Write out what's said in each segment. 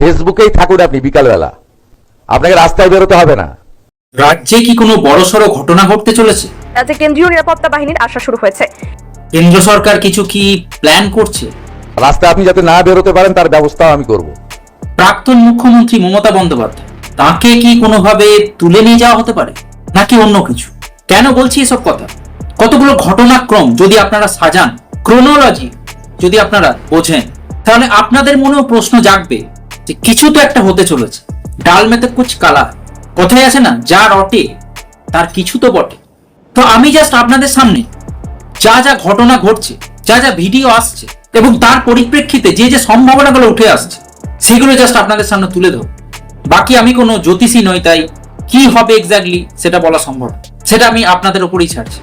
ফেসবুকেই থাকুন আপনি বিকালবেলা, আপনাকে রাস্তায় বেরোতে হবে না। রাজ্যে কি কোনো বড়সড় ঘটনা ঘটতে চলেছে? রাজ্যে কেন্দ্রীয় নিরাপত্তা বাহিনীর আসা শুরু হয়েছে। কেন্দ্র সরকার কিছু কি প্ল্যান করছে? রাস্তায় আপনি যাতে না বেরোতে পারেন তার ব্যবস্থাও আমি করব। প্রাক্তন মুখ্যমন্ত্রী মমতা বন্দ্যোপাধ্যায়, তাকে কি কোনোভাবে তুলে নিয়ে যাওয়া হতে পারে নাকি অন্য কিছু? কেন বলছি এসব কথা? কতগুলো ঘটনাক্রম যদি আপনারা সাজান, ক্রোনোলজি যদি আপনারা বোঝেন, তাহলে আপনাদের মনেও প্রশ্ন জাগবে যে কিছু তো একটা হতে চলেছে। ডাল মেতে কুচ কালা, কথায় আছে না, যা রটে তার কিছু তো বটে। তো আমি জাস্ট আপনাদের সামনে যা যা ঘটনা ঘটছে, যা যা ভিডিও আসছে এবং তার পরিপ্রেক্ষিতে যে যে সম্ভাবনাগুলো উঠে আসছে, সেগুলো জাস্ট আপনাদের সামনে তুলে ধরো। বাকি আমি কোনো জ্যোতিষী নই, তাই কি হবে এক্স্যাক্টলি সেটা বলা সম্ভব, সেটা আমি আপনাদের উপরেই ছাড়ছি।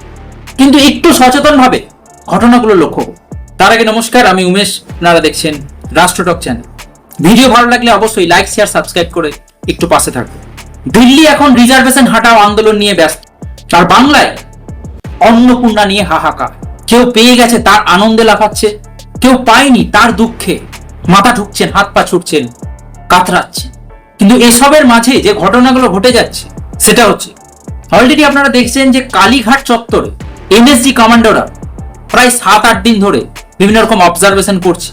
কিন্তু একটু সচেতন ভাবে ঘটনাগুলো লক্ষ্য করুন। তার আগে নমস্কার, আমি উমেশ, আপনারা দেখছেন রাষ্ট্রটক চ্যানেল। ভিডিও ভালো লাগলে অবশ্যই লাইক, শেয়ার, সাবস্ক্রাইব করে একটু পাশে থাকবেন। দিল্লি এখন রিজার্ভেশন হাটাও আন্দোলন নিয়ে ব্যস্ত, আর বাংলায় অন্নপূর্ণা নিয়ে হাহাকার। কেউ পেয়ে গেছে তার আনন্দে লাফাচ্ছে, কেউ পায়নি তার দুঃখে মাথা ঠুকছেন, হাত পা ছুটছেন, কাতরাচ্ছেন। কিন্তু এসবের মাঝে যে ঘটনাগুলো ঘটে যাচ্ছে সেটা হচ্ছে, অলরেডি আপনারা দেখছেন যে কালীঘাট চত্বরে এনএসজি কমান্ডোরা প্রায় 7-8 দিন ধরে বিভিন্ন রকম অবজারভেশন করছে,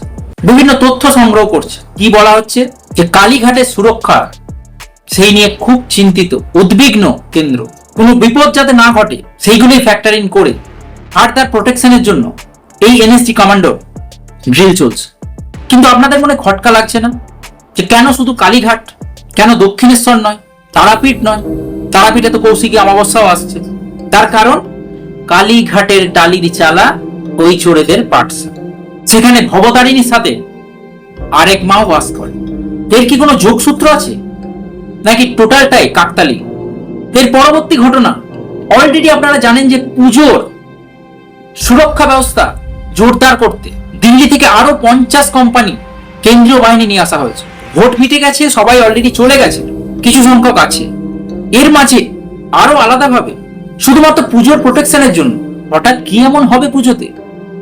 বিভিন্ন তথ্য সংগ্রহ করছে। কি বলা হচ্ছে যে কালীঘাটের সুরক্ষা সেই নিয়ে খুব চিন্তিত, উদ্বিগ্ন কেন্দ্র। কোনো বিপদ যাতে না ঘটে সেইগুলোই ফ্যাক্টর ইন করে আর তার প্রোটেকশনের জন্য এই এনএসজি কমান্ডো ড্রিল চলছে। কিন্তু আপনাদের মনে খটকা লাগছে না যে কেন শুধু কালীঘাট, কেন দক্ষিণেশ্বর নয়, তারাপীঠ নয়? তারাপীঠে তো কৌশিকী অমাবস্যাও আসছে। তার কারণ কালীঘাটের টালির চালা ওই চোরেদের পাঠশালা, সেখানে ভবতারিণীর সাথে আরেক মাও বাস করে। এর কি কোনো যোগসূত্র আছে নাকি টোটালটাই কাকতালি? এর পরবর্তী ঘটনা, অলরেডি আপনারা জানেন যে পুজোর সুরক্ষা ব্যবস্থা জোরদার করতে দিল্লি থেকে আরো 50 কোম্পানি কেন্দ্রীয় বাহিনী নিয়ে আসা হয়েছে। ভোট মিটে গেছে, সবাই অলরেডি চলে গেছে, কিছু সংখ্যক আছে। এর মাঝে আরো আলাদাভাবে শুধুমাত্র পুজোর প্রোটেকশনের জন্য হঠাৎ কি এমন হবে পুজোতে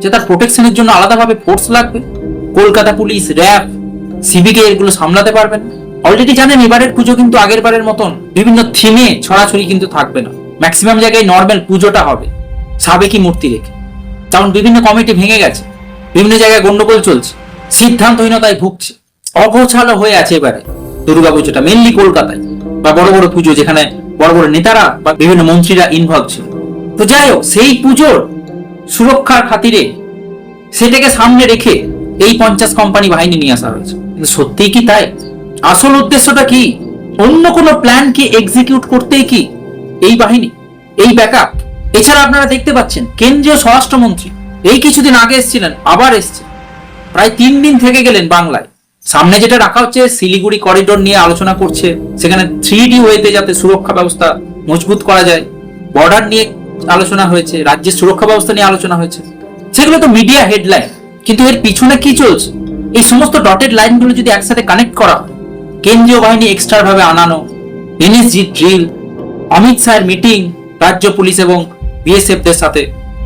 যে তার প্রোটেকশনের জন্য আলাদাভাবে ফোর্স লাগবে? কলকাতা পুলিশ, র্যাব, সিভিকে এগুলো সামলাতে পারবেন? অলরেডি জানেন এবারের পুজো কিন্তু আগের বারের মতন বিভিন্ন থিমে ছড়াছড়ি কিন্তু থাকবে না। ম্যাক্সিমাম জায়গায় নর্মাল পুজোটা হবে সাবেকি মূর্তি রেখে, কারণ বিভিন্ন কমিটি ভেঙে গেছে, বিভিন্ন জায়গায় গন্ডগোল চলছে, সিদ্ধান্তহীনতায় ভুগছে, অগোছালো হয়ে আছে এবারে দুর্গা পুজোটা, মেনলি কলকাতায় বা বড় বড় পুজো যেখানে বড় বড় নেতারা বা বিভিন্ন মন্ত্রীরা ইনভলভ ছিল। তো যাই হোক, সেই পুজোর সুরক্ষার খাতিরে সেটাকে সামনে রেখে এই 50 কোম্পানি বাহিনী নিয়ে আসা হয়েছে। কিন্তু সত্যিই কি তাই? আসল উদ্দেশ্যটা কি? অন্য কোনো প্ল্যান কি এক্সিকিউট করতেই কি এই বাহিনী, এই ব্যাকআপ? এছাড়া আপনারা দেখতে পাচ্ছেন কেন্দ্রীয় স্বরাষ্ট্রমন্ত্রী এই কিছুদিন আগে এসেছিলেন, আবার এসছে, প্রায় 3 দিন থেকে গেলেন বাংলায়। সামনে যেটা রাখা হচ্ছে শিলিগুড়ি করিডোর নিয়ে আলোচনা করছে, সেখানে 3D ওয়েতে যাতে সুরক্ষা ব্যবস্থা মজবুত করা যায়। বর্ডার নিয়ে আলোচনা হয়েছে, রাজ্যের সুরক্ষা ব্যবস্থা নিয়ে আলোচনা হয়েছে। সেগুলো তো মিডিয়া হেডলাইন, কিন্তু এর পিছনে কি চলছে? এই সমস্ত ডটেড লাইনগুলো যদি একসাথে কানেক্ট করা হয়, কেন্দ্রীয় বাহিনী এক্সট্রা ভাবে আনানো, এনএসজি ড্রিল, অমিত শাহের মিটিং রাজ্য পুলিশ এবং বিএসএফ দের সাথে।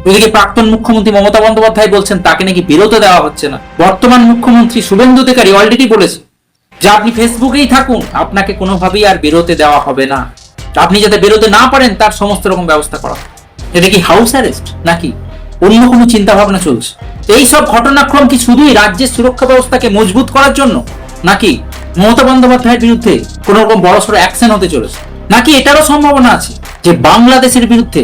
ওইদিকে প্রাক্তন মুখ্যমন্ত্রী মমতা বন্দ্যোপাধ্যায় বলছেন তাকে নাকি বেরোতে দেওয়া হচ্ছে না। বর্তমান মুখ্যমন্ত্রী শুভেন্দু অধিকারী অলরেডি বলেছে যে আপনি ফেসবুকেই থাকুন, আপনাকে কোনোভাবেই আর বেরোতে দেওয়া হবে না। আপনি যাতে বেরোতে না পারেন তার সমস্ত রকম ব্যবস্থা করা। এটা কি হাউস অ্যারেস্ট নাকি অন্য কোনো চিন্তা ভাবনা চলছে? এই সব ঘটনাক্রম কি শুধুই রাজ্যের সুরক্ষা ব্যবস্থাকে মজবুত করার জন্য, নাকি মমতা বন্দ্যোপাধ্যায়ের বিরুদ্ধে কোন রকম বড়সড় অ্যাকশন হতে চলেছে? নাকি এটারও সম্ভাবনা আছে যে বাংলাদেশের বিরুদ্ধে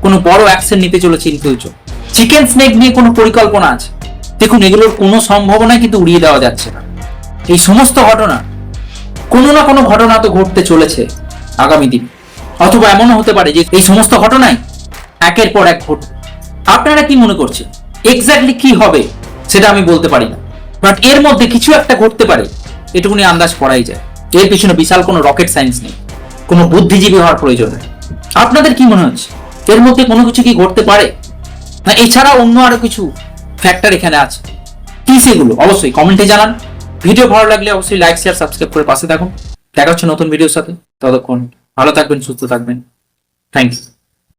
কোনো বড় অ্যাকশন নিতে চলেছে ইন ফিউচার? চিকেন স্নেক নিয়ে কোনো পরিকল্পনা আছে? দেখুন, এগুলোর কোনো সম্ভাবনাই কিন্তু উড়িয়ে দেওয়া যাচ্ছে না। এই সমস্ত ঘটনা, কোনো না কোনো ঘটনা তো ঘটতে চলেছে আগামী দিন, অথবা এমনও হতে পারে যে এই সমস্ত ঘটনাই একের পর এক ঘটবে। আপনারা কি মনে করছেন এক্স্যাক্টলি কি হবে সেটা আমি বলতে পারি না, বাট এর মধ্যে কিছু একটা ঘটতে পারে এটুকুনি আন্দাজ করাই যায়। এর পিছনে বিশাল কোনো রকেট সায়েন্স নেই, কোনো বুদ্ধিজীবী হওয়ার প্রয়োজন নেই। আপনাদের কি মনে হচ্ছে এর মধ্যে কোনো কিছু কি ঘটতে পারে, না এছাড়া অন্য আরো কিছু ফ্যাক্টর এখানে আছে? কি সেগুলো অবশ্যই কমেন্টে জানান। ভিডিও ভালো লাগলে অবশ্যই লাইক, শেয়ার, সাবস্ক্রাইব করে পাশে থাকুন। দেখা হচ্ছে নতুন ভিডিওর সাথে। ততক্ষণ ভালো থাকবেন, সুস্থ থাকবেন। Thank you.